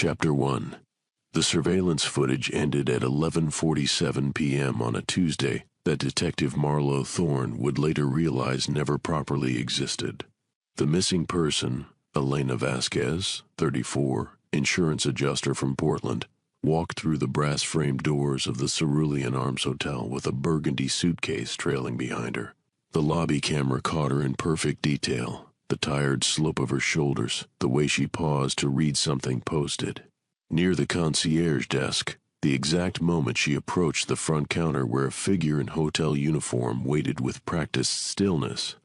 Chapter 1. The surveillance footage ended at 11:47 p.m. on a Tuesday that Detective Marlowe Thorne would later realize never properly existed. The missing person, Elena Vasquez, 34, insurance adjuster from Portland, walked through the brass-framed doors of the Cerulean Arms Hotel with a burgundy suitcase trailing behind her. The lobby camera caught her in perfect detail, the tired slope of her shoulders, the way she paused to read something posted. Near the concierge desk, the exact moment she approached the front counter where a figure in hotel uniform waited with practiced stillness.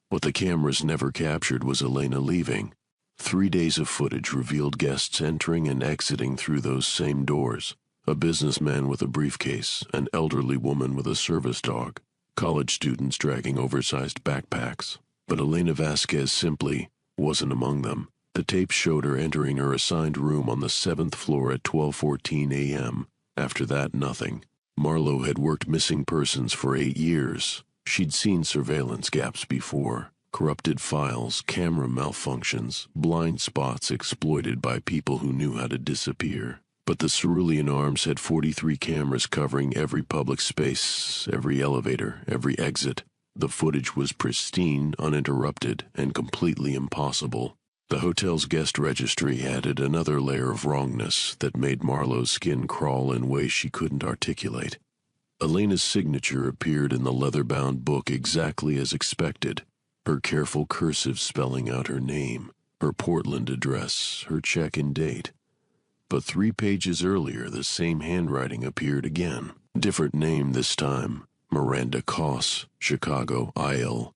What the cameras never captured was Elena leaving. 3 days of footage revealed guests entering and exiting through those same doors. A businessman with a briefcase, an elderly woman with a service dog, college students dragging oversized backpacks. But Elena Vasquez simply wasn't among them. The tape showed her entering her assigned room on the 7th floor at 12:14 a.m. After that, nothing. Marlowe had worked missing persons for 8 years. She'd seen surveillance gaps before. Corrupted files, camera malfunctions, blind spots exploited by people who knew how to disappear. But the Cerulean Arms had 43 cameras covering every public space, every elevator, every exit. The footage was pristine, uninterrupted, and completely impossible. The hotel's guest registry added another layer of wrongness that made Marlowe's skin crawl in ways she couldn't articulate. Elena's signature appeared in the leather-bound book exactly as expected, her careful cursive spelling out her name, her Portland address, her check-in date. But 3 pages earlier, the same handwriting appeared again. Different name this time, Miranda Koss, Chicago, IL.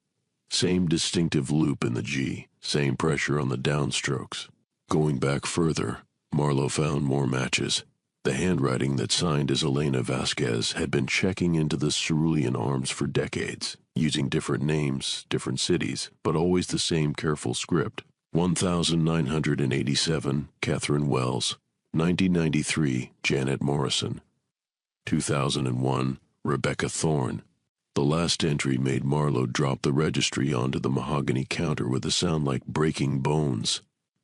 Same distinctive loop in the G, same pressure on the downstrokes. Going back further, Marlowe found more matches. The handwriting that signed as Elena Vasquez had been checking into the Cerulean Arms for decades, using different names, different cities, but always the same careful script. 1987, Catherine Wells. 1993, Janet Morrison. 2001, Rebecca Thorne. The last entry made Marlowe drop the registry onto the mahogany counter with a sound like breaking bones.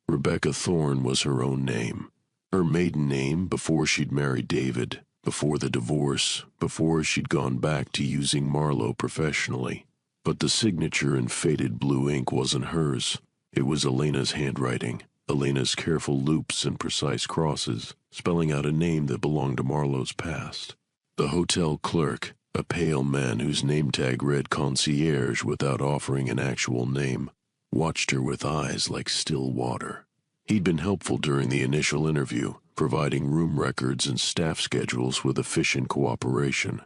Rebecca Thorne was her own name. Her maiden name before she'd married David, before the divorce, before she'd gone back to using Marlowe professionally. But the signature in faded blue ink wasn't hers. It was Elena's handwriting, Elena's careful loops and precise crosses, spelling out a name that belonged to Marlowe's past. The hotel clerk, a pale man whose name tag read concierge without offering an actual name, watched her with eyes like still water. He'd been helpful during the initial interview, providing room records and staff schedules with efficient cooperation.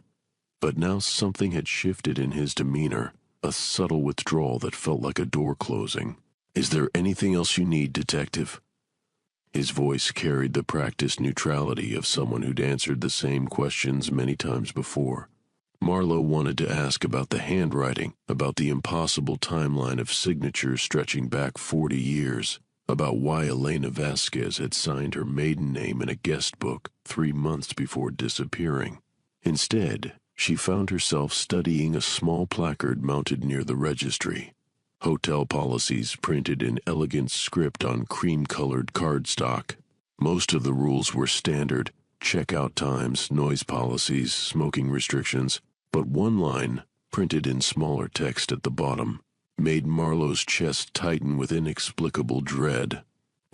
But now something had shifted in his demeanor, a subtle withdrawal that felt like a door closing. "Is there anything else you need, detective?" His voice carried the practiced neutrality of someone who'd answered the same questions many times before. Marlowe wanted to ask about the handwriting, about the impossible timeline of signatures stretching back 40 years, about why Elena Vasquez had signed her maiden name in a guest book 3 months before disappearing. Instead, she found herself studying a small placard mounted near the registry. Hotel policies printed in elegant script on cream-colored cardstock. Most of the rules were standard: checkout times, noise policies, smoking restrictions, but one line, printed in smaller text at the bottom, made Marlowe's chest tighten with inexplicable dread.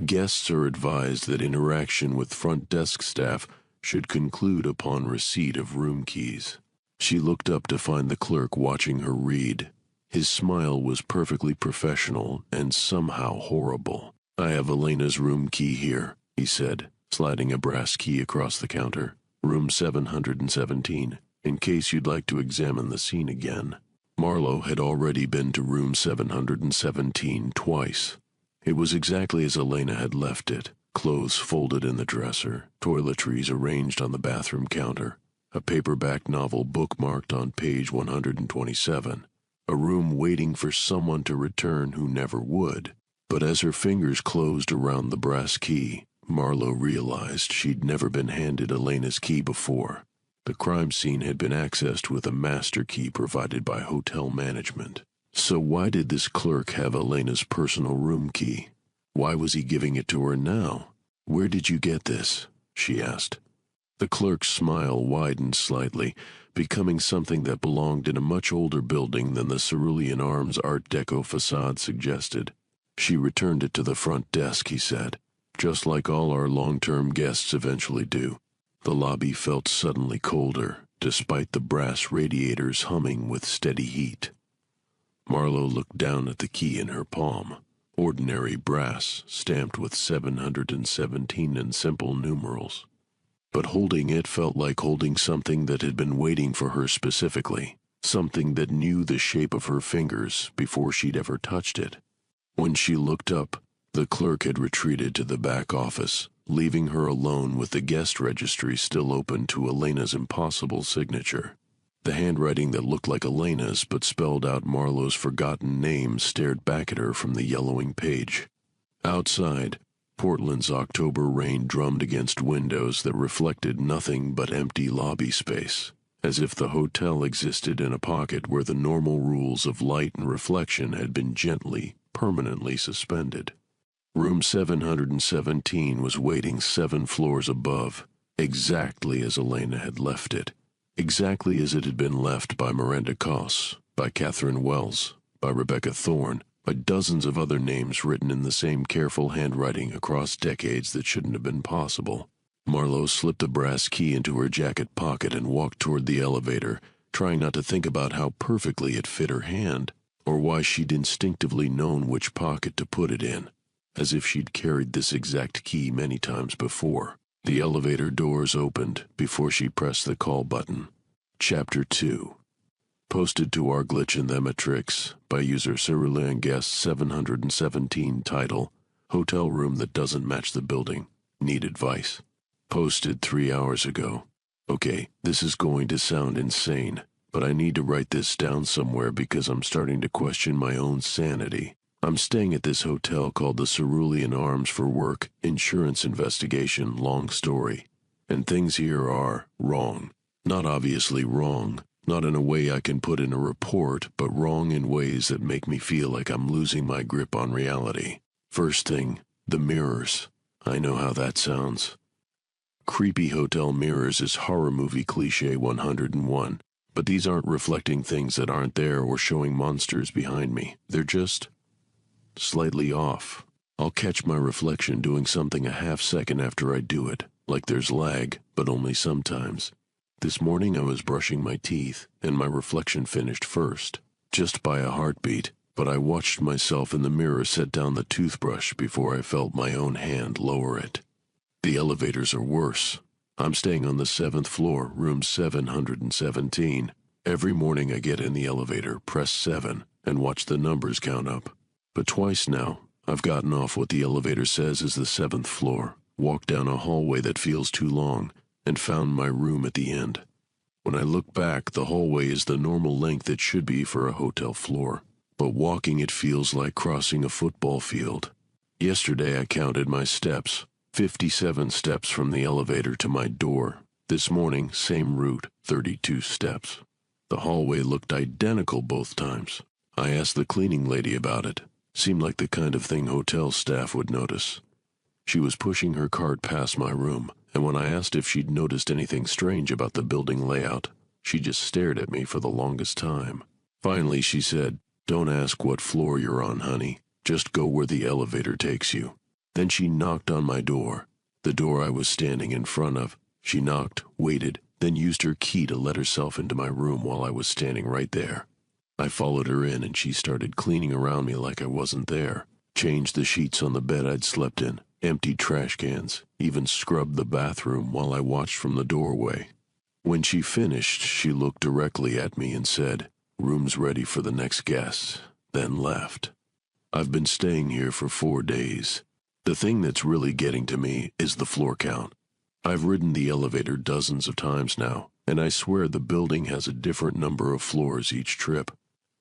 Guests are advised that interaction with front desk staff should conclude upon receipt of room keys. She looked up to find the clerk watching her read. His smile was perfectly professional and somehow horrible. "I have Elena's room key here," he said, sliding a brass key across the counter. "Room 717, in case you'd like to examine the scene again." Marlowe had already been to room 717 twice. It was exactly as Elena had left it, clothes folded in the dresser, toiletries arranged on the bathroom counter, a paperback novel bookmarked on page 127, a room waiting for someone to return who never would. But as her fingers closed around the brass key, Marlowe realized she'd never been handed Elena's key before. The crime scene had been accessed with a master key provided by hotel management. So why did this clerk have Elena's personal room key? Why was he giving it to her now? "Where did you get this?" she asked. The clerk's smile widened slightly, becoming something that belonged in a much older building than the Cerulean Arms Art Deco facade suggested. "She returned it to the front desk," he said, "just like all our long-term guests eventually do." The lobby felt suddenly colder, despite the brass radiators humming with steady heat. Marlowe looked down at the key in her palm. Ordinary brass, stamped with 717 in simple numerals. But holding it felt like holding something that had been waiting for her specifically, something that knew the shape of her fingers before she'd ever touched it. When she looked up, the clerk had retreated to the back office, leaving her alone with the guest registry still open to Elena's impossible signature. The handwriting that looked like Elena's but spelled out Marlowe's forgotten name stared back at her from the yellowing page. Outside, Portland's October rain drummed against windows that reflected nothing but empty lobby space, as if the hotel existed in a pocket where the normal rules of light and reflection had been gently, permanently suspended. Room 717 was waiting 7 floors above, exactly as Elena had left it, exactly as it had been left by Miranda Koss, by Catherine Wells, by Rebecca Thorne, by dozens of other names written in the same careful handwriting across decades that shouldn't have been possible. Marlowe slipped the brass key into her jacket pocket and walked toward the elevator, trying not to think about how perfectly it fit her hand, or why she'd instinctively known which pocket to put it in, as if she'd carried this exact key many times before. The elevator doors opened before she pressed the call button. Chapter 2. Posted to our glitch in Thematrix by user Cerulean Guest 717. Title: Hotel room that doesn't match the building. Need advice. Posted 3 hours ago. Okay, this is going to sound insane, but I need to write this down somewhere because I'm starting to question my own sanity. I'm staying at this hotel called the Cerulean Arms for work, insurance investigation, long story. And things here are wrong. Not obviously wrong. Not in a way I can put in a report, but wrong in ways that make me feel like I'm losing my grip on reality. First thing, the mirrors. I know how that sounds. Creepy hotel mirrors is horror movie cliche 101, but these aren't reflecting things that aren't there or showing monsters behind me. They're just slightly off. I'll catch my reflection doing something a half second after I do it, like there's lag, but only sometimes. This morning I was brushing my teeth, and my reflection finished first, just by a heartbeat, but I watched myself in the mirror set down the toothbrush before I felt my own hand lower it. The elevators are worse. I'm staying on the 7th floor, room 717. Every morning I get in the elevator, press 7, and watch the numbers count up. But twice now, I've gotten off what the elevator says is the 7th floor, walked down a hallway that feels too long, and found my room at the end. When I look back, the hallway is the normal length it should be for a hotel floor, but walking it feels like crossing a football field. Yesterday I counted my steps, 57 steps from the elevator to my door. This morning, same route, 32 steps. The hallway looked identical both times. I asked the cleaning lady about it. Seemed like the kind of thing hotel staff would notice. She was pushing her cart past my room, and when I asked if she'd noticed anything strange about the building layout, she just stared at me for the longest time. Finally, she said, "Don't ask what floor you're on, honey. Just go where the elevator takes you." Then she knocked on my door, the door I was standing in front of. She knocked, waited, then used her key to let herself into my room while I was standing right there. I followed her in, and she started cleaning around me like I wasn't there. Changed the sheets on the bed I'd slept in, emptied trash cans, even scrubbed the bathroom while I watched from the doorway. When she finished, she looked directly at me and said, "Room's ready for the next guest," then left. I've been staying here for 4 days. The thing that's really getting to me is the floor count. I've ridden the elevator dozens of times now, and I swear the building has a different number of floors each trip.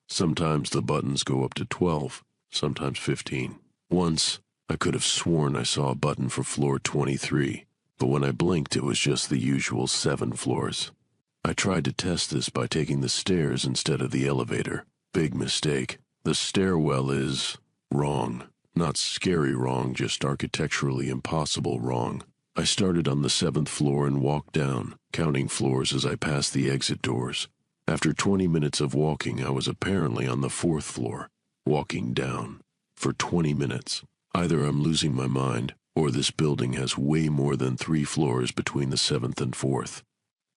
Sometimes the buttons go up to 12, sometimes 15. Once, I could have sworn I saw a button for floor 23, but when I blinked it was just the usual 7 floors. I tried to test this by taking the stairs instead of the elevator. Big mistake. The stairwell is wrong. Not scary wrong, just architecturally impossible wrong. I started on the 7th floor and walked down, counting floors as I passed the exit doors. After 20 minutes of walking, I was apparently on the 4th floor, walking down. For 20 minutes. Either I'm losing my mind, or this building has way more than 3 floors between the 7th and 4th.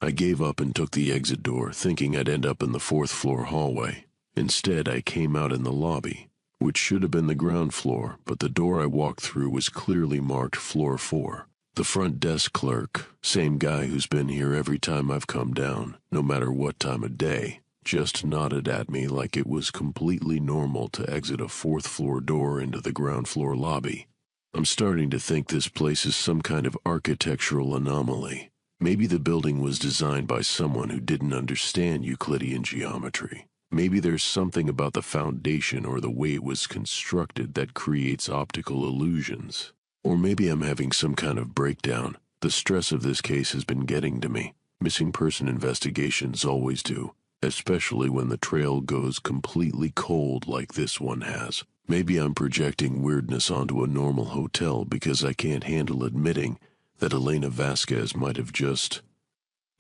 I gave up and took the exit door, thinking I'd end up in the 4th floor hallway. Instead, I came out in the lobby, which should have been the ground floor, but the door I walked through was clearly marked floor 4. The front desk clerk, same guy who's been here every time I've come down, no matter what time of day, just nodded at me like it was completely normal to exit a 4th floor door into the ground floor lobby. I'm starting to think this place is some kind of architectural anomaly. Maybe the building was designed by someone who didn't understand Euclidean geometry. Maybe there's something about the foundation or the way it was constructed that creates optical illusions. Or maybe I'm having some kind of breakdown. The stress of this case has been getting to me. Missing person investigations always do, especially when the trail goes completely cold like this one has. Maybe I'm projecting weirdness onto a normal hotel because I can't handle admitting that Elena Vasquez might have just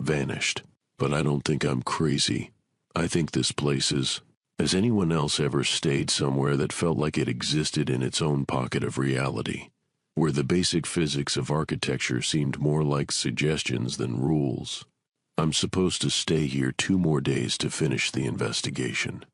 vanished. But I don't think I'm crazy. I think this place is... Has anyone else ever stayed somewhere that felt like it existed in its own pocket of reality, where the basic physics of architecture seemed more like suggestions than rules? I'm supposed to stay here 2 more days to finish the investigation.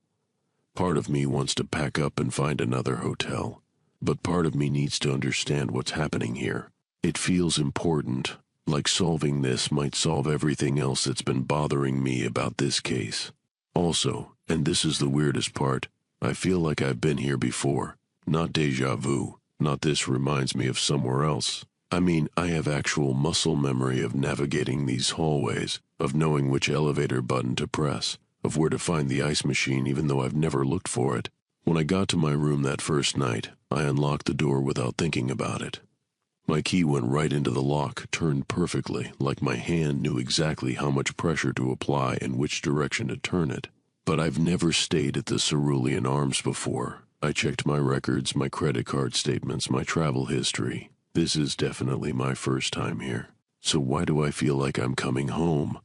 Part of me wants to pack up and find another hotel, but part of me needs to understand what's happening here. It feels important, like solving this might solve everything else that's been bothering me about this case. Also, and this is the weirdest part, I feel like I've been here before. Not déjà vu, not this reminds me of somewhere else. I mean, I have actual muscle memory of navigating these hallways, of knowing which elevator button to press, of where to find the ice machine even though I've never looked for it. When I got to my room that first night, I unlocked the door without thinking about it. My key went right into the lock, turned perfectly, like my hand knew exactly how much pressure to apply and which direction to turn it. But I've never stayed at the Cerulean Arms before. I checked my records, my credit card statements, my travel history. This is definitely my first time here. So why do I feel like I'm coming home?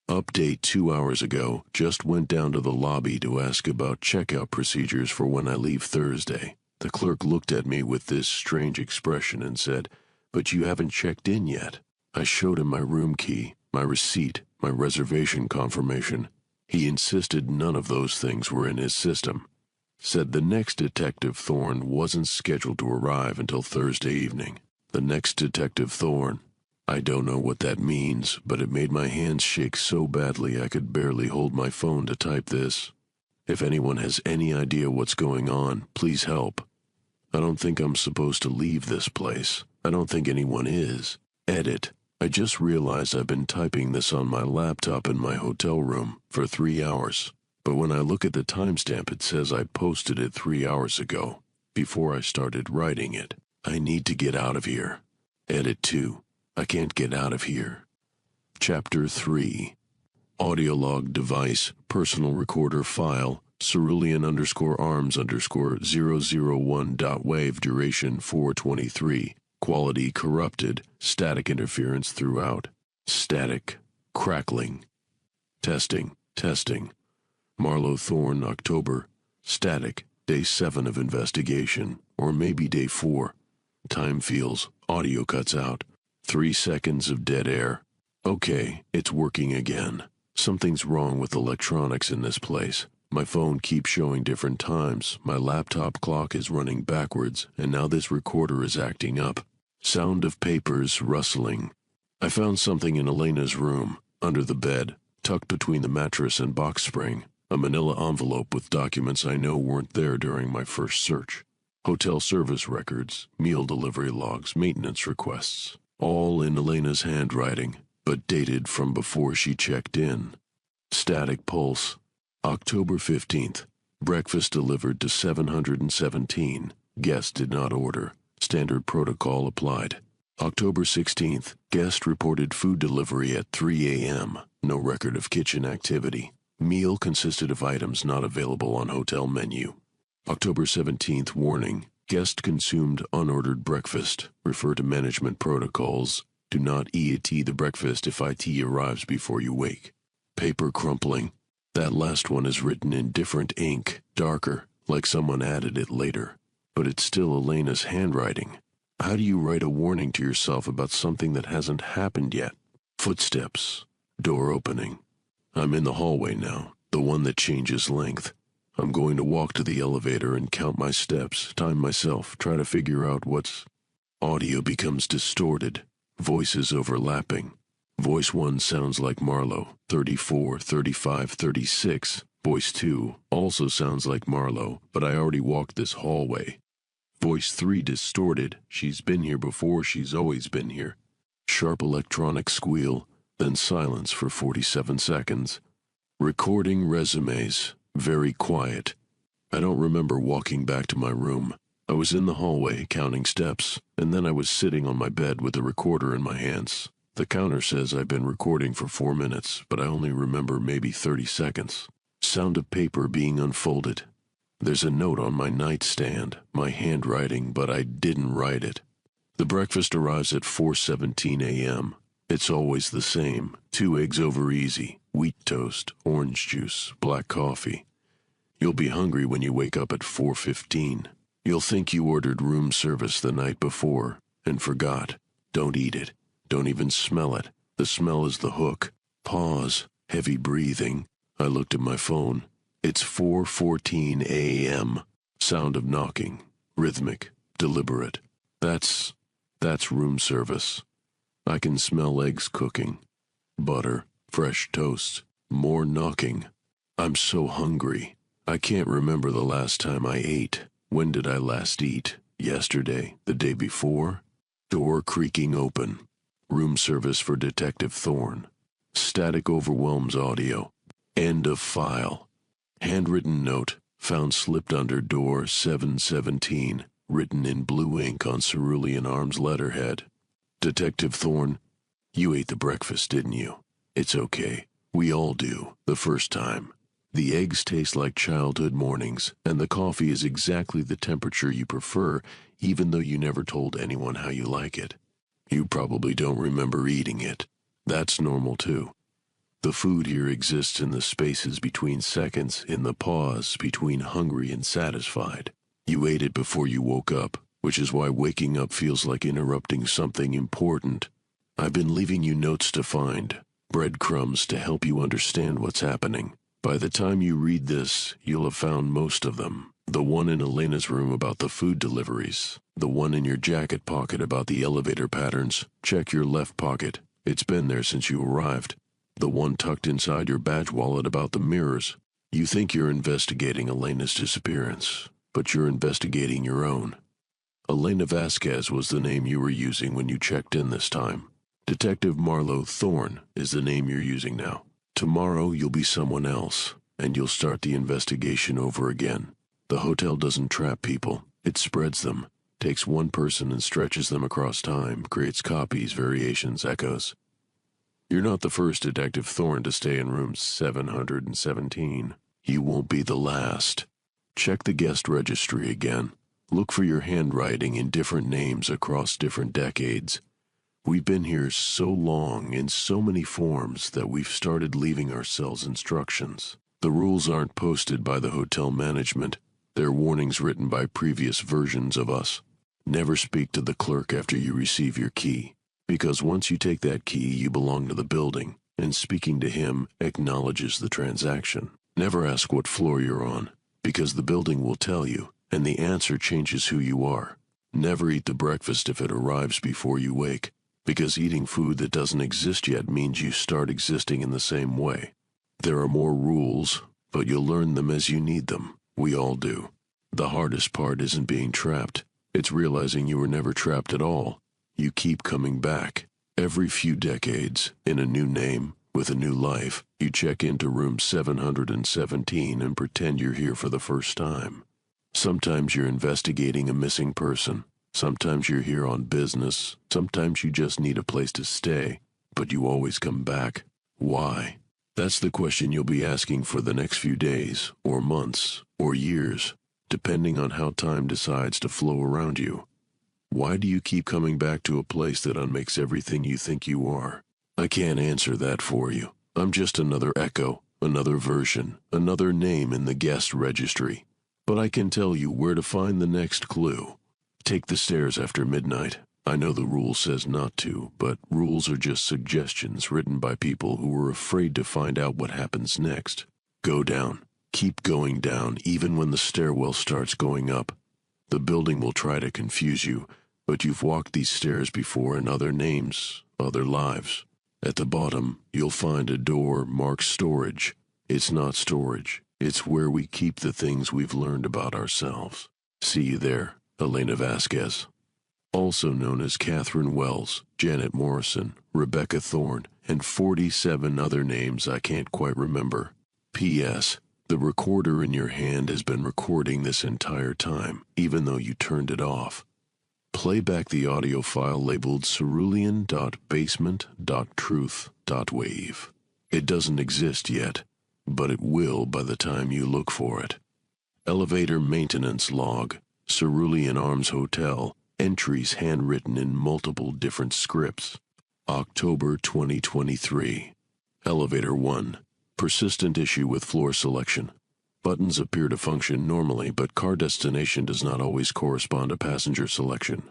Update 2 hours ago, just went down to the lobby to ask about checkout procedures for when I leave Thursday. The clerk looked at me with this strange expression and said, "But you haven't checked in yet." I showed him my room key, my receipt, my reservation confirmation. He insisted none of those things were in his system. Said the next Detective Thorne wasn't scheduled to arrive until Thursday evening. The next Detective Thorne. I don't know what that means, but it made my hands shake so badly I could barely hold my phone to type this. If anyone has any idea what's going on, please help. I don't think I'm supposed to leave this place. I don't think anyone is. Edit. I just realized I've been typing this on my laptop in my hotel room for 3 hours. But when I look at the timestamp, it says I posted it 3 hours ago, before I started writing it. I need to get out of here. Edit 2. I can't get out of here. Chapter 3. Audio log device, personal recorder file, Cerulean_arms_001.wave, duration 423. Quality corrupted, static interference throughout. Static, crackling. Testing. Marlowe Thorne, October. Static, day 7 of investigation, or maybe day 4. Time feels, audio cuts out. 3 seconds of dead air. Okay, it's working again. Something's wrong with electronics in this place. My phone keeps showing different times, my laptop clock is running backwards, and now this recorder is acting up. Sound of papers rustling. I found something in Elena's room, under the bed, tucked between the mattress and box spring, a manila envelope with documents I know weren't there during my first search. Hotel service records, meal delivery logs, maintenance requests, all in Elena's handwriting, but dated from before she checked in. Static pulse. October 15th. Breakfast delivered to 717. Guest did not order. Standard protocol applied. October 16th. Guest reported food delivery at 3 a.m. No record of kitchen activity. Meal consisted of items not available on hotel menu. October 17th. Warning. Guest consumed unordered breakfast. Refer to management protocols. Do not eat the breakfast if IT arrives before you wake. Paper crumpling. That last one is written in different ink, darker, like someone added it later. But it's still Elena's handwriting. How do you write a warning to yourself about something that hasn't happened yet? Footsteps. Door opening. I'm in the hallway now, the one that changes length. I'm going to walk to the elevator and count my steps, time myself, try to figure out what's... Audio becomes distorted, voices overlapping. Voice 1 sounds like Marlowe, 34, 35, 36. Voice 2 also sounds like Marlowe, but I already walked this hallway. Voice 3 distorted, she's been here before, she's always been here. Sharp electronic squeal, then silence for 47 seconds. Recording resumes, very quiet. I don't remember walking back to my room. I was in the hallway counting steps, and then I was sitting on my bed with the recorder in my hands. The counter says I've been recording for 4 minutes, but I only remember maybe 30 seconds. Sound of paper being unfolded. There's a note on my nightstand, my handwriting, but I didn't write it. The breakfast arrives at 4:17 a.m. It's always the same. 2 eggs over easy, wheat toast, orange juice, black coffee. You'll be hungry when you wake up at 4:15. You'll think you ordered room service the night before and forgot. Don't eat it. Don't even smell it. The smell is the hook. Pause. Heavy breathing. I looked at my phone. It's 4:14 a.m. Sound of knocking. Rhythmic. Deliberate. That's room service. I can smell eggs cooking. Butter. Fresh toast. More knocking. I'm so hungry. I can't remember the last time I ate. When did I last eat? Yesterday? The day before? Door creaking open. Room service for Detective Thorne. Static overwhelms audio. End of file. Handwritten note, found slipped under door 717, written in blue ink on Cerulean Arms letterhead. Detective Thorne, you ate the breakfast, didn't you? It's okay. We all do, the first time. The eggs taste like childhood mornings, and the coffee is exactly the temperature you prefer, even though you never told anyone how you like it. You probably don't remember eating it. That's normal too. The food here exists in the spaces between seconds, in the pause between hungry and satisfied. You ate it before you woke up, which is why waking up feels like interrupting something important. I've been leaving you notes to find, breadcrumbs to help you understand what's happening. By the time you read this, you'll have found most of them. The one in Elena's room about the food deliveries. The one in your jacket pocket about the elevator patterns. Check your left pocket. It's been there since you arrived. The one tucked inside your badge wallet about the mirrors. You think you're investigating Elena's disappearance, but you're investigating your own. Elena Vasquez was the name you were using when you checked in this time. Detective Marlowe Thorne is the name you're using now. Tomorrow you'll be someone else, and you'll start the investigation over again. The hotel doesn't trap people. It spreads them, takes one person and stretches them across time, creates copies, variations, echoes. You're not the first Detective Thorne to stay in room 717. You won't be the last. Check the guest registry again. Look for your handwriting in different names across different decades. We've been here so long in so many forms that we've started leaving ourselves instructions. The rules aren't posted by the hotel management. They're warnings written by previous versions of us. Never speak to the clerk after you receive your key, because once you take that key, you belong to the building, and speaking to him acknowledges the transaction. Never ask what floor you're on, because the building will tell you, and the answer changes who you are. Never eat the breakfast if it arrives before you wake, because eating food that doesn't exist yet means you start existing in the same way. There are more rules, but you'll learn them as you need them. We all do. The hardest part isn't being trapped. It's realizing you were never trapped at all. You keep coming back. Every few decades, in a new name, with a new life, you check into room 717 and pretend you're here for the first time. Sometimes you're investigating a missing person. Sometimes you're here on business. Sometimes you just need a place to stay. But you always come back. Why? That's the question you'll be asking for the next few days, or months, or years. depending on how time decides to flow around you. Why do you keep coming back to a place that unmakes everything you think you are? I can't answer that for you. I'm just another echo, another version, another name in the guest registry. But I can tell you where to find the next clue. Take the stairs after midnight. I know the rule says not to, but rules are just suggestions written by people who are afraid to find out what happens next. Go down. Keep going down even when the stairwell starts going up. The building will try to confuse you, but you've walked these stairs before in other names, other lives. At the bottom, you'll find a door marked storage. It's not storage. It's where we keep the things we've learned about ourselves. See you there, Elena Vasquez. Also known as Catherine Wells, Janet Morrison, Rebecca Thorne, and 47 other names I can't quite remember. P.S. The recorder in your hand has been recording this entire time, even though you turned it off. Play back the audio file labeled cerulean.basement.truth.wave. It doesn't exist yet, but it will by the time you look for it. Elevator maintenance log, Cerulean Arms Hotel, entries handwritten in multiple different scripts. October 2023. Elevator 1. Persistent issue with floor selection. Buttons appear to function normally, but car destination does not always correspond to passenger selection.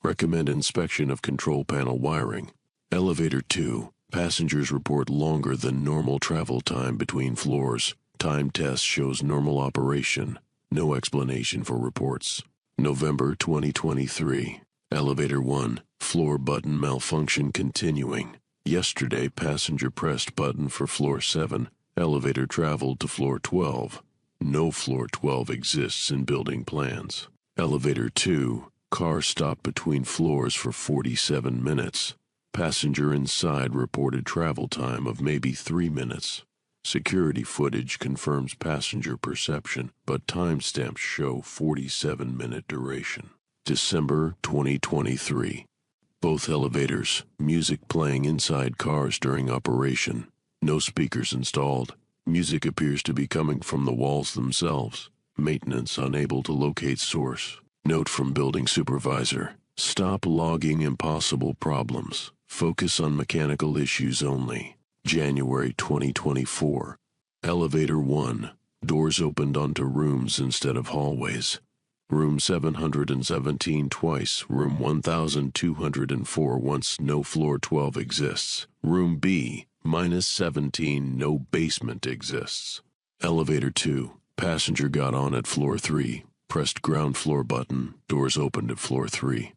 Recommend inspection of control panel wiring. Elevator 2. Passengers report longer than normal travel time between floors. Time test shows normal operation. No explanation for reports. November 2023. Elevator 1. Floor button malfunction continuing. Yesterday, passenger pressed button for floor 7. Elevator traveled to floor 12. No floor 12 exists in building plans. Elevator 2. Car stopped between floors for 47 minutes. Passenger inside reported travel time of maybe 3 minutes. Security footage confirms passenger perception, but timestamps show 47-minute duration. December 2023. Both elevators, music playing inside cars during operation. No speakers installed. Music appears to be coming from the walls themselves. Maintenance unable to locate source. Note from building supervisor. Stop logging impossible problems. Focus on mechanical issues only. January 2024. Elevator 1. Doors opened onto rooms instead of hallways. Room 717 twice. Room 1204 once no floor 12 exists. Room B, -17, no basement exists. Elevator 2. Passenger got on at floor 3. Pressed ground floor button. Doors opened at floor 3.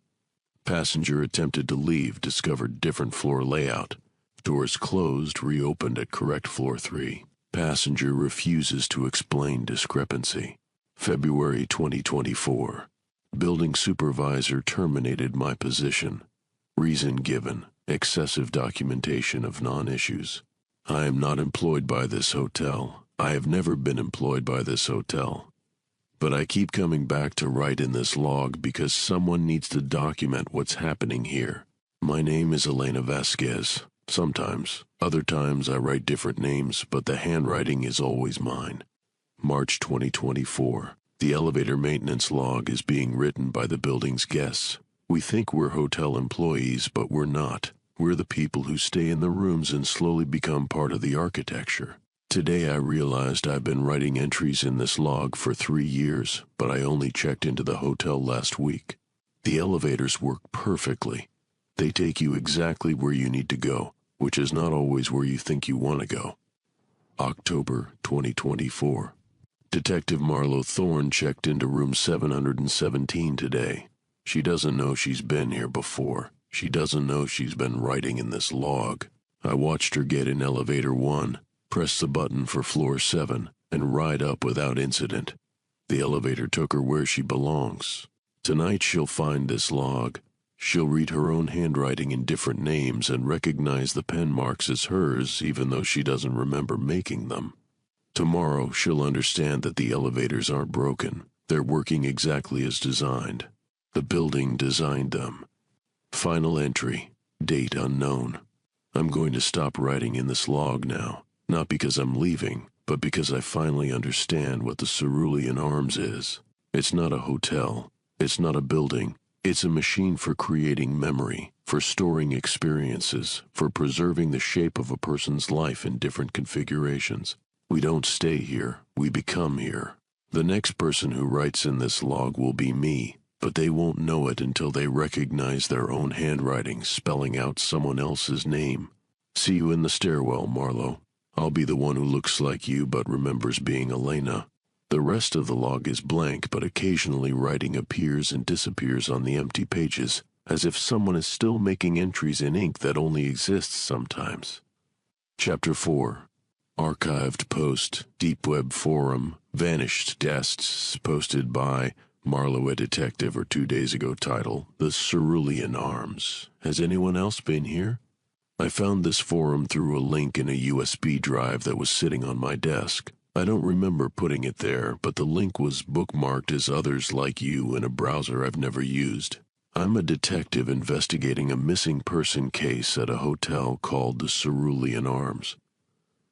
Passenger attempted to leave, discovered different floor layout. Doors closed, reopened at correct floor 3. Passenger refuses to explain discrepancy. February 2024. Building supervisor terminated my position. Reason given, excessive documentation of non-issues. I am not employed by this hotel. I have never been employed by this hotel. But I keep coming back to write in this log because someone needs to document what's happening here. My name is Elena Vasquez. Sometimes. Other times I write different names, but the handwriting is always mine. March 2024. The elevator maintenance log is being written by the building's guests. We think we're hotel employees, but we're not. We're the people who stay in the rooms and slowly become part of the architecture. Today I realized I've been writing entries in this log for 3 years, but I only checked into the hotel last week. The elevators work perfectly. They take you exactly where you need to go, which is not always where you think you want to go. October 2024. Detective Marlowe Thorne checked into room 717 today. She doesn't know she's been here before. She doesn't know she's been writing in this log. I watched her get in elevator 1, press the button for floor 7, and ride up without incident. The elevator took her where she belongs. Tonight she'll find this log. She'll read her own handwriting in different names and recognize the pen marks as hers, even though she doesn't remember making them. Tomorrow she'll understand that the elevators aren't broken. They're working exactly as designed. The building designed them. Final entry. Date unknown. I'm going to stop writing in this log now, not because I'm leaving, but because I finally understand what the Cerulean Arms is. It's not a hotel. It's not a building. It's a machine for creating memory, for storing experiences, for preserving the shape of a person's life in different configurations. We don't stay here. We become here. The next person who writes in this log will be me, but they won't know it until they recognize their own handwriting spelling out someone else's name. See you in the stairwell, Marlowe. I'll be the one who looks like you but remembers being Elena. The rest of the log is blank, but occasionally writing appears and disappears on the empty pages, as if someone is still making entries in ink that only exists sometimes. Chapter 4. Archived post, Deep Web Forum, vanished guests, posted by Marlowe a Detective, or 2 days ago. Title, The Cerulean Arms. Has anyone else been here? I found this forum through a link in a USB drive that was sitting on my desk. I don't remember putting it there, but the link was bookmarked as others like you in a browser I've never used. I'm a detective investigating a missing person case at a hotel called the Cerulean Arms.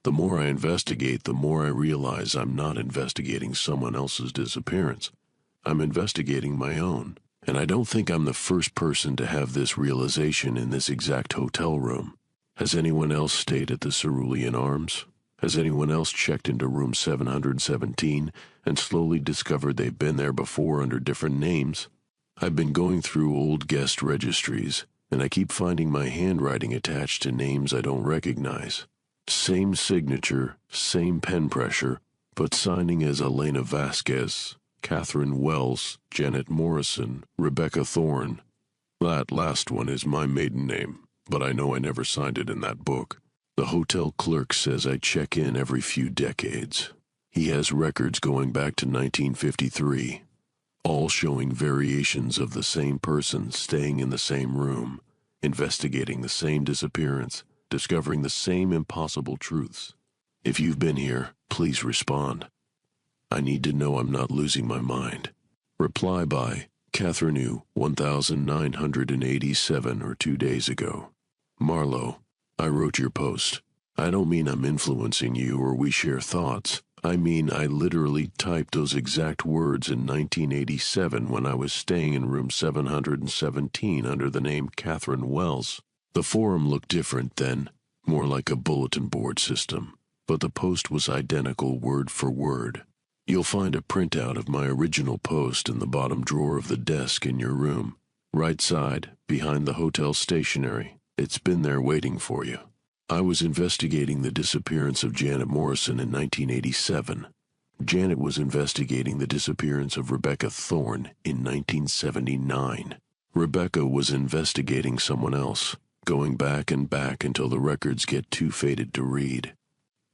The more I investigate, the more I realize I'm not investigating someone else's disappearance. I'm investigating my own, and I don't think I'm the first person to have this realization in this exact hotel room. Has anyone else stayed at the Cerulean Arms? Has anyone else checked into room 717 and slowly discovered they've been there before under different names? I've been going through old guest registries, and I keep finding my handwriting attached to names I don't recognize. Same signature, same pen pressure, but signing as Elena Vasquez, Catherine Wells, Janet Morrison, Rebecca Thorne. That last one is my maiden name, but I know I never signed it in that book. The hotel clerk says I check in every few decades. He has records going back to 1953, all showing variations of the same person staying in the same room, investigating the same disappearance, discovering the same impossible truths. If you've been here, please respond. I need to know I'm not losing my mind. Reply by Catherine 1987, or 2 days ago. Marlowe, I wrote your post. I don't mean I'm influencing you or we share thoughts. I mean I literally typed those exact words in 1987 when I was staying in room 717 under the name Catherine Wells. The forum looked different then, more like a bulletin board system, but the post was identical word for word. You'll find a printout of my original post in the bottom drawer of the desk in your room, right side, behind the hotel stationery. It's been there waiting for you. I was investigating the disappearance of Janet Morrison in 1987. Janet was investigating the disappearance of Rebecca Thorne in 1979. Rebecca was investigating someone else, going back and back until the records get too faded to read.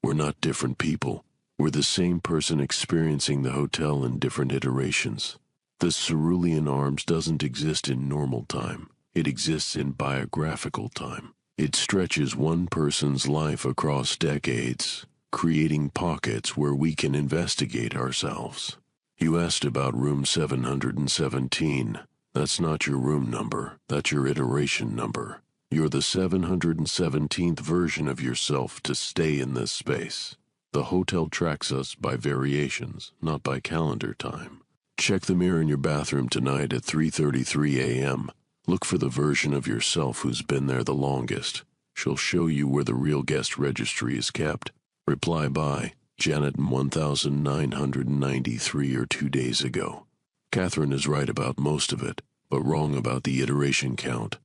We're not different people. We're the same person experiencing the hotel in different iterations. The Cerulean Arms doesn't exist in normal time. It exists in biographical time. It stretches one person's life across decades, creating pockets where we can investigate ourselves. You asked about room 717. That's not your room number. That's your iteration number. You're the 717th version of yourself to stay in this space. The hotel tracks us by variations, not by calendar time. Check the mirror in your bathroom tonight at 3:33 a.m. Look for the version of yourself who's been there the longest. She'll show you where the real guest registry is kept. Reply by Janet 1993, or 2 days ago. Catherine is right about most of it, but wrong about the iteration count.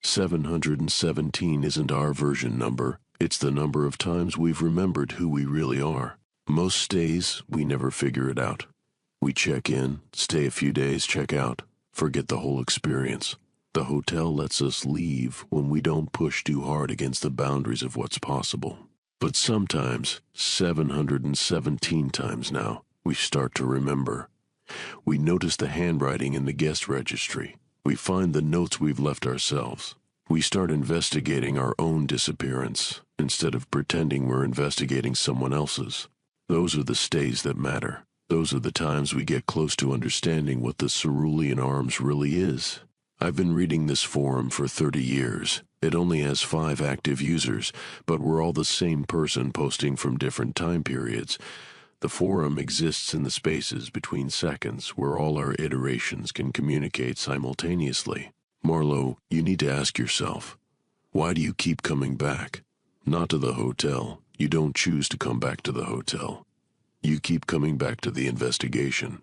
717 isn't our version number. It's the number of times we've remembered who we really are. Most days, we never figure it out. We check in, stay a few days, check out, forget the whole experience. The hotel lets us leave when we don't push too hard against the boundaries of what's possible. But sometimes, 717 times now, we start to remember. We notice the handwriting in the guest registry. We find the notes we've left ourselves. We start investigating our own disappearance instead of pretending we're investigating someone else's. Those are the stays that matter. Those are the times we get close to understanding what the Cerulean Arms really is. I've been reading this forum for 30 years. It only has 5 active users, but we're all the same person posting from different time periods. The forum exists in the spaces between seconds where all our iterations can communicate simultaneously. Marlowe, you need to ask yourself, why do you keep coming back? Not to the hotel. You don't choose to come back to the hotel. You keep coming back to the investigation.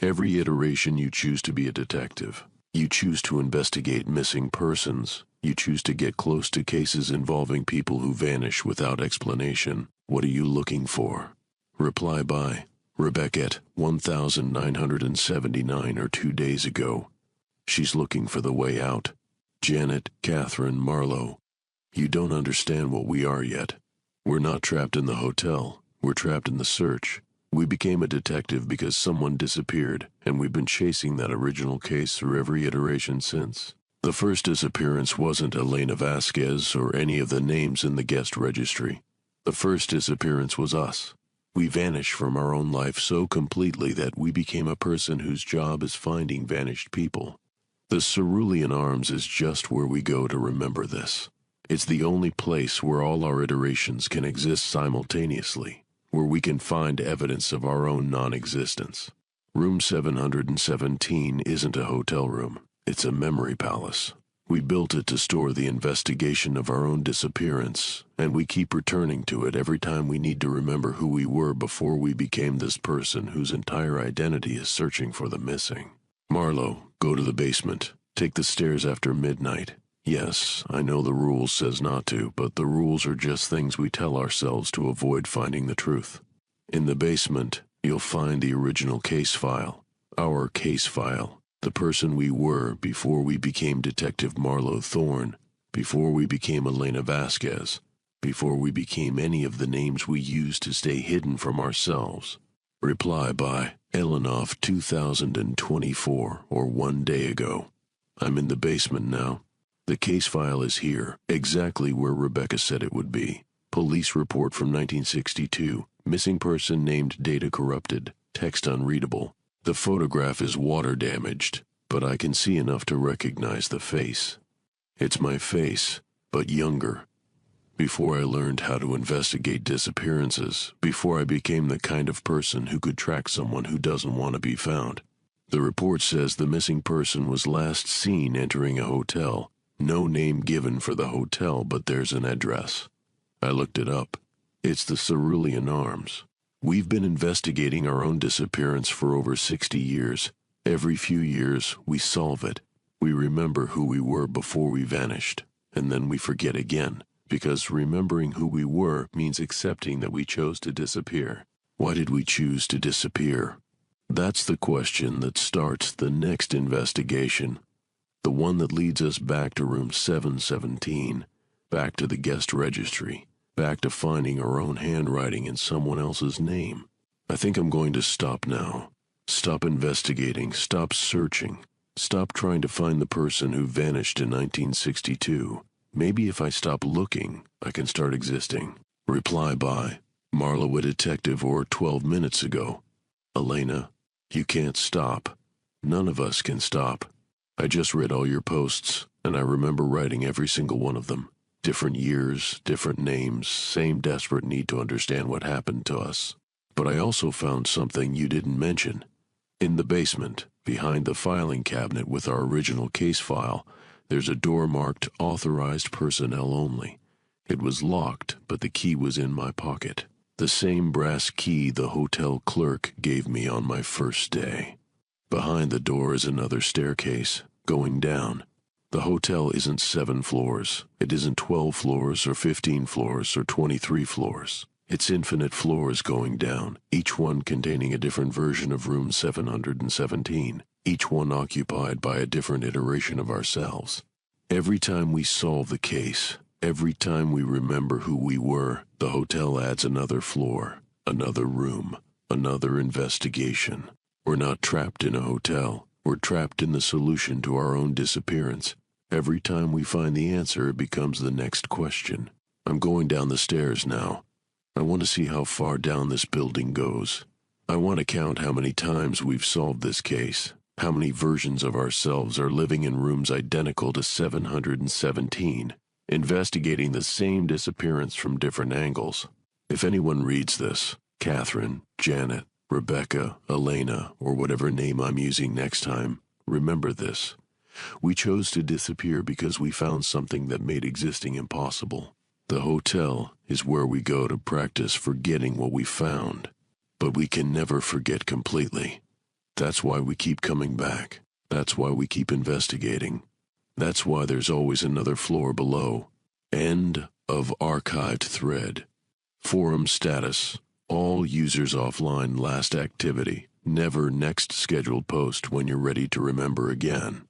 Every iteration you choose to be a detective. You choose to investigate missing persons. You choose to get close to cases involving people who vanish without explanation. What are you looking for? Reply by Rebecca at 1979 or 2 days ago. She's looking for the way out. Janet, Catherine, Marlowe. You don't understand what we are yet. We're not trapped in the hotel. We're trapped in the search. We became a detective because someone disappeared, and we've been chasing that original case through every iteration since. The first disappearance wasn't Elena Vasquez or any of the names in the guest registry. The first disappearance was us. We vanished from our own life so completely that we became a person whose job is finding vanished people. The Cerulean Arms is just where we go to remember this. It's the only place where all our iterations can exist simultaneously, where we can find evidence of our own non-existence. Room 717 isn't a hotel room. It's a memory palace. We built it to store the investigation of our own disappearance, and we keep returning to it every time we need to remember who we were before we became this person whose entire identity is searching for the missing. Marlowe, go to the basement. Take the stairs after midnight. Yes, I know the rules says not to, but the rules are just things we tell ourselves to avoid finding the truth. In the basement, you'll find the original case file. Our case file. The person we were before we became Detective Marlowe Thorne, before we became Elena Vasquez, before we became any of the names we used to stay hidden from ourselves. Reply by Elenoff 2024 or 1 day ago. I'm in the basement now. The case file is here, exactly where Rebecca said it would be. Police report from 1962. Missing person named data corrupted. Text unreadable. The photograph is water damaged, but I can see enough to recognize the face. It's my face, but younger. Before I learned how to investigate disappearances, before I became the kind of person who could track someone who doesn't want to be found. The report says the missing person was last seen entering a hotel. No name given for the hotel, but there's an address. I looked it up. It's the Cerulean Arms. We've been investigating our own disappearance for over 60 years. Every few years, we solve it. We remember who we were before we vanished, and then we forget again, because remembering who we were means accepting that we chose to disappear. Why did we choose to disappear? That's the question that starts the next investigation, the one that leads us back to room 717, back to the guest registry, back to finding our own handwriting in someone else's name. I think I'm going to stop now. Stop investigating, stop searching, stop trying to find the person who vanished in 1962. Maybe if I stop looking, I can start existing. Reply by Marlowe, a detective, or 12 minutes ago. Elena, you can't stop. None of us can stop. I just read all your posts, and I remember writing every single one of them. Different years, different names, same desperate need to understand what happened to us. But I also found something you didn't mention. In the basement, behind the filing cabinet with our original case file, there's a door marked Authorized Personnel Only. It was locked, but the key was in my pocket. The same brass key the hotel clerk gave me on my first day. Behind the door is another staircase, going down. The hotel isn't 7 floors. It isn't 12 floors or 15 floors or 23 floors. It's infinite floors going down, each one containing a different version of room 717, each one occupied by a different iteration of ourselves. Every time we solve the case, every time we remember who we were, the hotel adds another floor, another room, another investigation. We're not trapped in a hotel. We're trapped in the solution to our own disappearance. Every time we find the answer, it becomes the next question. I'm going down the stairs now. I want to see how far down this building goes. I want to count how many times we've solved this case, how many versions of ourselves are living in rooms identical to 717, investigating the same disappearance from different angles. If anyone reads this, Catherine, Janet, Rebecca, Elena, or whatever name I'm using next time, remember this. We chose to disappear because we found something that made existing impossible. The hotel is where we go to practice forgetting what we found. But we can never forget completely. That's why we keep coming back. That's why we keep investigating. That's why there's always another floor below. End of archived thread. Forum status. All users offline last activity. Never next scheduled post when you're ready to remember again.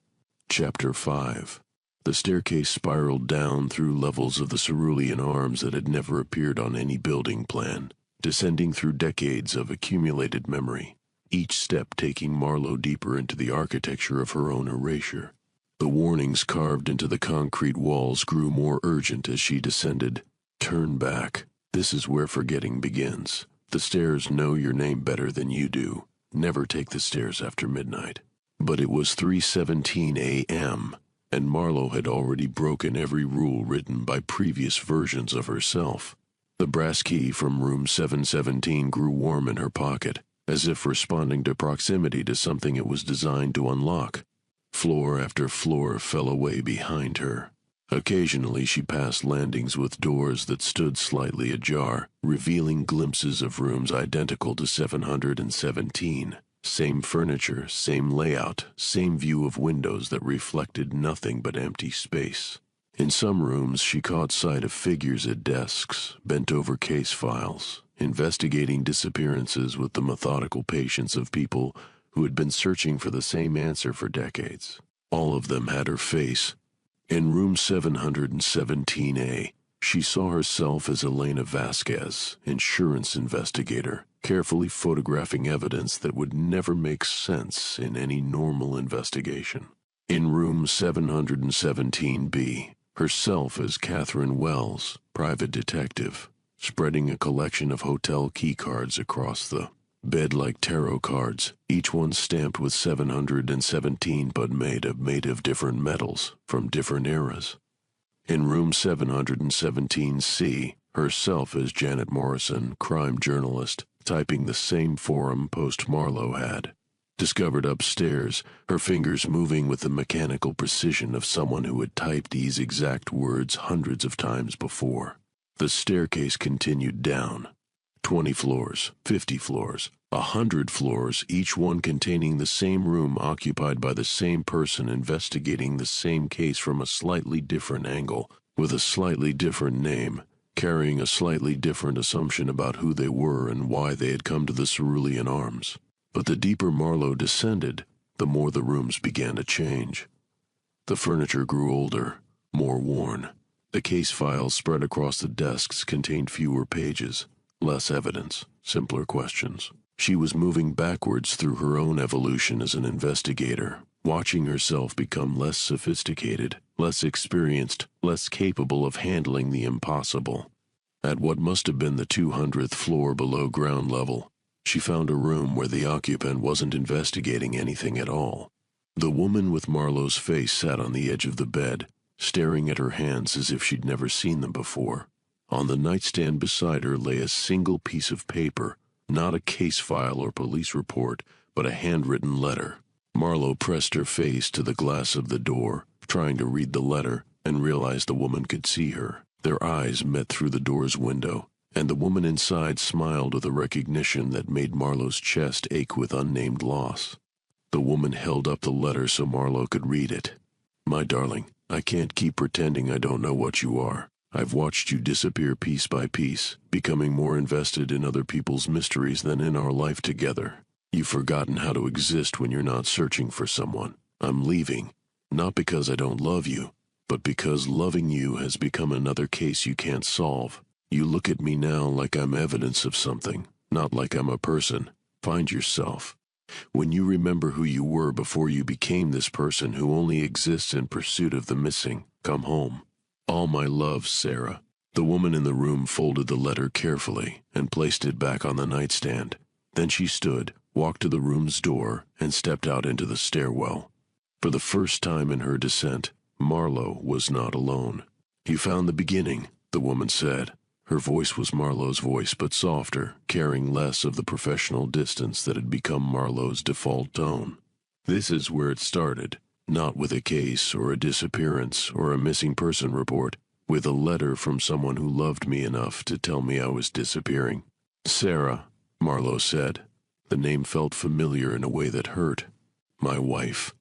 Chapter 5. The staircase spiraled down through levels of the Cerulean Arms that had never appeared on any building plan, descending through decades of accumulated memory, each step taking Marlowe deeper into the architecture of her own erasure. The warnings carved into the concrete walls grew more urgent as she descended. Turn back. This is where forgetting begins. The stairs know your name better than you do. Never take the stairs after midnight. But it was 3:17 a.m., and Marlowe had already broken every rule written by previous versions of herself. The brass key from room 717 grew warm in her pocket, as if responding to proximity to something it was designed to unlock. Floor after floor fell away behind her. Occasionally she passed landings with doors that stood slightly ajar, revealing glimpses of rooms identical to 717. Same furniture, same layout, same view of windows that reflected nothing but empty space. In some rooms she caught sight of figures at desks, bent over case files, investigating disappearances with the methodical patience of people who had been searching for the same answer for decades. All of them had her face. In room 717A, she saw herself as Elena Vasquez, insurance investigator, carefully photographing evidence that would never make sense in any normal investigation. In room 717B, herself as Catherine Wells, private detective, spreading a collection of hotel keycards across the bed like tarot cards, each one stamped with 717 but made of different metals from different eras. In room 717C, herself as Janet Morrison, crime journalist, typing the same forum post Marlowe had. Discovered upstairs, her fingers moving with the mechanical precision of someone who had typed these exact words hundreds of times before. The staircase continued down. 20 floors, 50 floors, 100 floors, each one containing the same room occupied by the same person investigating the same case from a slightly different angle, with a slightly different name, carrying a slightly different assumption about who they were and why they had come to the Cerulean Arms. But the deeper Marlowe descended, the more the rooms began to change. The furniture grew older, more worn. The case files spread across the desks contained fewer pages, less evidence, simpler questions. She was moving backwards through her own evolution as an investigator, watching herself become less sophisticated, less experienced, less capable of handling the impossible. At what must have been the 200th floor below ground level, she found a room where the occupant wasn't investigating anything at all. The woman with Marlowe's face sat on the edge of the bed, staring at her hands as if she'd never seen them before. On the nightstand beside her lay a single piece of paper, not a case file or police report, but a handwritten letter. Marlowe pressed her face to the glass of the door, trying to read the letter, and realized the woman could see her. Their eyes met through the door's window, and the woman inside smiled with a recognition that made Marlowe's chest ache with unnamed loss. The woman held up the letter so Marlowe could read it. "My darling, I can't keep pretending I don't know what you are. I've watched you disappear piece by piece, becoming more invested in other people's mysteries than in our life together. You've forgotten how to exist when you're not searching for someone. I'm leaving, not because I don't love you, but because loving you has become another case you can't solve. You look at me now like I'm evidence of something, not like I'm a person. Find yourself. When you remember who you were before you became this person who only exists in pursuit of the missing, come home. All my love, Sarah." The woman in the room folded the letter carefully and placed it back on the nightstand. Then she stood, walked to the room's door, and stepped out into the stairwell. For the first time in her descent, Marlowe was not alone. "You found the beginning," the woman said. Her voice was Marlowe's voice, but softer, carrying less of the professional distance that had become Marlowe's default tone. "This is where it started, not with a case or a disappearance or a missing person report, with a letter from someone who loved me enough to tell me I was disappearing." "Sarah," Marlowe said. The name felt familiar in a way that hurt. "My wife.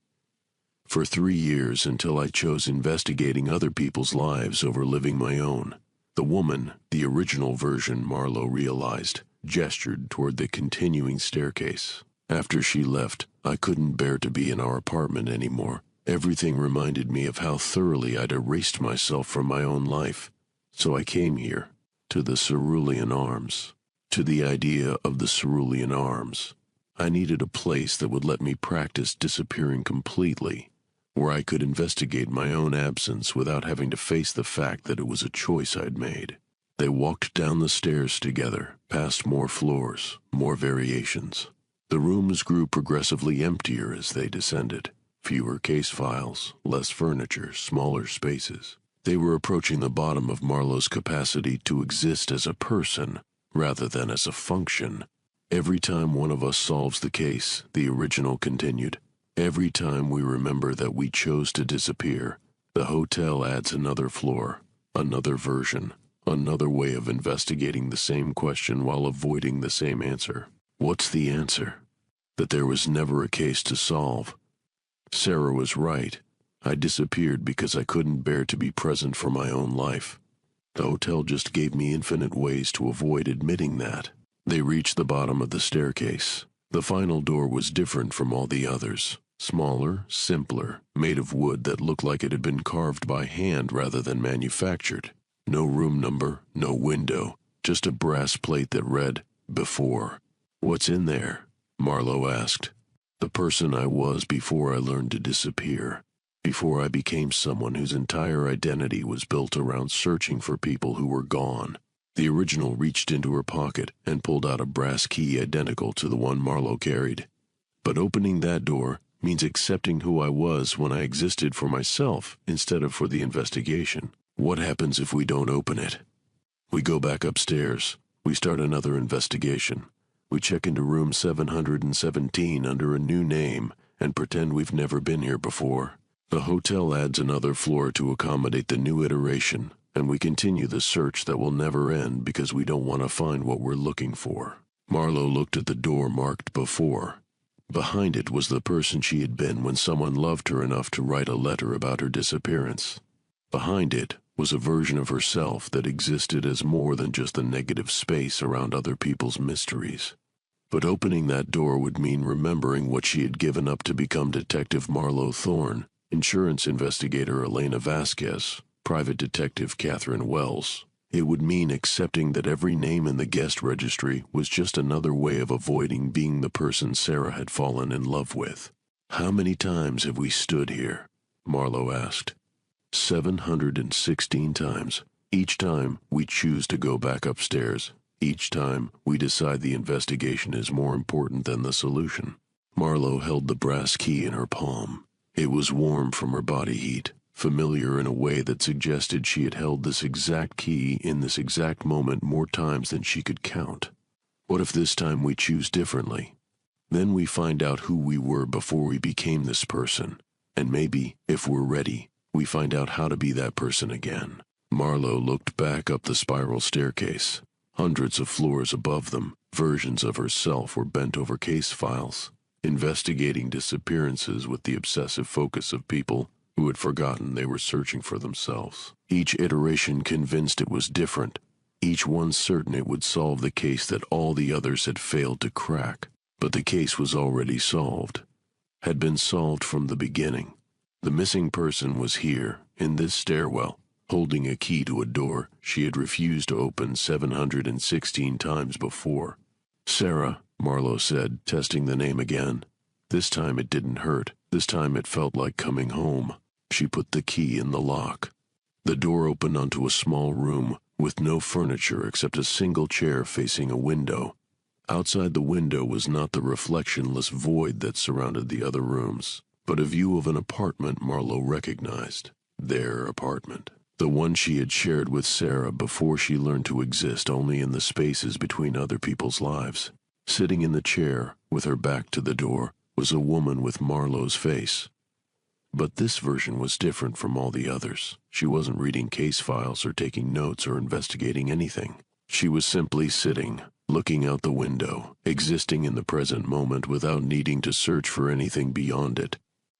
For 3 years, until I chose investigating other people's lives over living my own." The woman, the original version, Marlowe realized, gestured toward the continuing staircase. "After she left, I couldn't bear to be in our apartment anymore. Everything reminded me of how thoroughly I'd erased myself from my own life. So I came here, to the Cerulean Arms, to the idea of the Cerulean Arms. I needed a place that would let me practice disappearing completely, where I could investigate my own absence without having to face the fact that it was a choice I'd made." They walked down the stairs together, past more floors, more variations. The rooms grew progressively emptier as they descended. Fewer case files, less furniture, smaller spaces. They were approaching the bottom of Marlowe's capacity to exist as a person, rather than as a function. "Every time one of us solves the case," the original continued, "every time we remember that we chose to disappear, the hotel adds another floor, another version, another way of investigating the same question while avoiding the same answer." "What's the answer?" "That there was never a case to solve. Sarah was right. I disappeared because I couldn't bear to be present for my own life. The hotel just gave me infinite ways to avoid admitting that." They reached the bottom of the staircase. The final door was different from all the others. Smaller, simpler, made of wood that looked like it had been carved by hand rather than manufactured. No room number, no window, just a brass plate that read, "Before." "What's in there?" Marlowe asked. "The person I was before I learned to disappear, before I became someone whose entire identity was built around searching for people who were gone." The original reached into her pocket and pulled out a brass key identical to the one Marlowe carried. "But opening that door means accepting who I was when I existed for myself instead of for the investigation. What happens if we don't open it?" "We go back upstairs. We start another investigation. We check into room 717 under a new name and pretend we've never been here before. The hotel adds another floor to accommodate the new iteration, and we continue the search that will never end because we don't want to find what we're looking for." Marlowe looked at the door marked "Before." Behind it was the person she had been when someone loved her enough to write a letter about her disappearance. Behind it was a version of herself that existed as more than just a negative space around other people's mysteries. But opening that door would mean remembering what she had given up to become Detective Marlowe Thorne, insurance investigator Elena Vasquez, private detective Catherine Wells. It would mean accepting that every name in the guest registry was just another way of avoiding being the person Sarah had fallen in love with. "How many times have we stood here?" Marlowe asked. 716 times. Each time we choose to go back upstairs. Each time we decide the investigation is more important than the solution." Marlowe held the brass key in her palm. It was warm from her body heat, familiar in a way that suggested she had held this exact key in this exact moment more times than she could count. "What if this time we choose differently? Then we find out who we were before we became this person, and maybe, if we're ready, we find out how to be that person again." Marlowe looked back up the spiral staircase. Hundreds of floors above them, versions of herself were bent over case files, investigating disappearances with the obsessive focus of people who had forgotten they were searching for themselves. Each iteration convinced it was different, each one certain it would solve the case that all the others had failed to crack. But the case was already solved, had been solved from the beginning. The missing person was here, in this stairwell, holding a key to a door she had refused to open 716 times before. "Sarah," Marlowe said, testing the name again. This time it didn't hurt. This time it felt like coming home. She put the key in the lock. The door opened onto a small room with no furniture except a single chair facing a window. Outside the window was not the reflectionless void that surrounded the other rooms, but a view of an apartment Marlowe recognized. Their apartment. The one she had shared with Sarah before she learned to exist only in the spaces between other people's lives. Sitting in the chair, with her back to the door, was a woman with Marlowe's face. But this version was different from all the others. She wasn't reading case files or taking notes or investigating anything. She was simply sitting, looking out the window, existing in the present moment without needing to search for anything beyond it.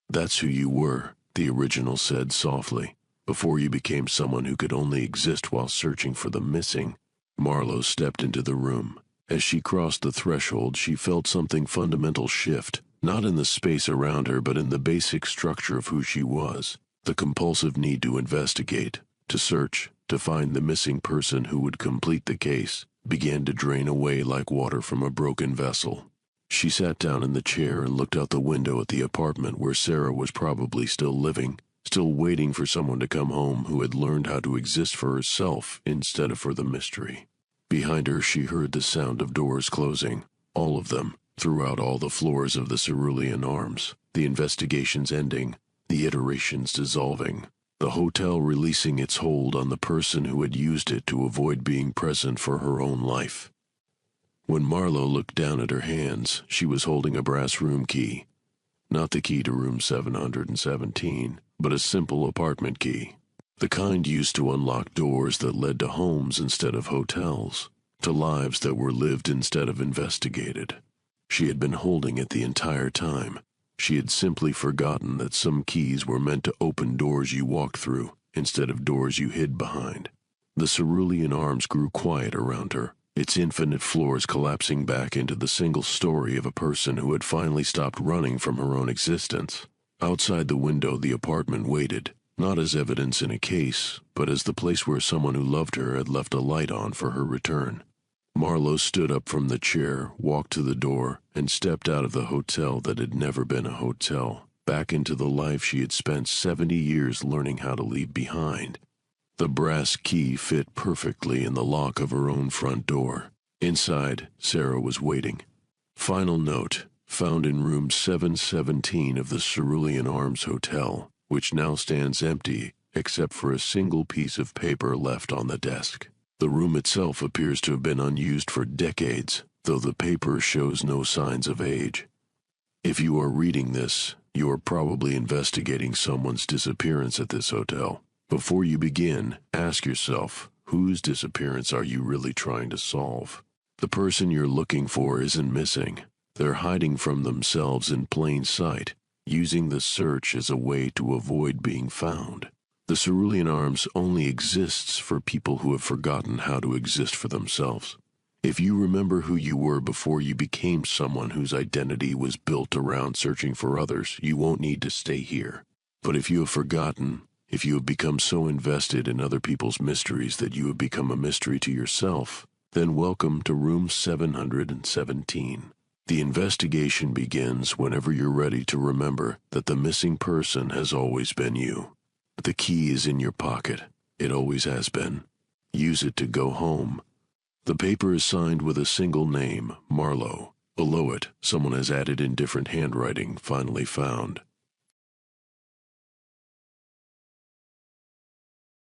"That's who you were," the original said softly, "before you became someone who could only exist while searching for the missing." Marlowe stepped into the room. As she crossed the threshold, she felt something fundamental shift, not in the space around her but in the basic structure of who she was. The compulsive need to investigate, to search, to find the missing person who would complete the case, began to drain away like water from a broken vessel. She sat down in the chair and looked out the window at the apartment where Sarah was probably still living, still waiting for someone to come home who had learned how to exist for herself instead of for the mystery. Behind her she heard the sound of doors closing, all of them, throughout all the floors of the Cerulean Arms, the investigations ending, the iterations dissolving, the hotel releasing its hold on the person who had used it to avoid being present for her own life. When Marlowe looked down at her hands, she was holding a brass room key. Not the key to room 717, but a simple apartment key. The kind used to unlock doors that led to homes instead of hotels, to lives that were lived instead of investigated. She had been holding it the entire time. She had simply forgotten that some keys were meant to open doors you walked through instead of doors you hid behind. The Cerulean Arms grew quiet around her, its infinite floors collapsing back into the single story of a person who had finally stopped running from her own existence. Outside the window, the apartment waited, not as evidence in a case, but as the place where someone who loved her had left a light on for her return. Marlowe stood up from the chair, walked to the door, and stepped out of the hotel that had never been a hotel, back into the life she had spent 70 years learning how to leave behind. The brass key fit perfectly in the lock of her own front door. Inside, Sarah was waiting. Final note, found in room 717 of the Cerulean Arms Hotel, which now stands empty except for a single piece of paper left on the desk. The room itself appears to have been unused for decades, though the paper shows no signs of age. If you are reading this, you are probably investigating someone's disappearance at this hotel. Before you begin, ask yourself, whose disappearance are you really trying to solve? The person you're looking for isn't missing. They're hiding from themselves in plain sight, using the search as a way to avoid being found. The Cerulean Arms only exists for people who have forgotten how to exist for themselves. If you remember who you were before you became someone whose identity was built around searching for others, you won't need to stay here. But if you have forgotten, if you have become so invested in other people's mysteries that you have become a mystery to yourself, then welcome to room 717. The investigation begins whenever you're ready to remember that the missing person has always been you. The key is in your pocket. It always has been. Use it to go home. The paper is signed with a single name, Marlowe. Below it, someone has added in different handwriting, finally found.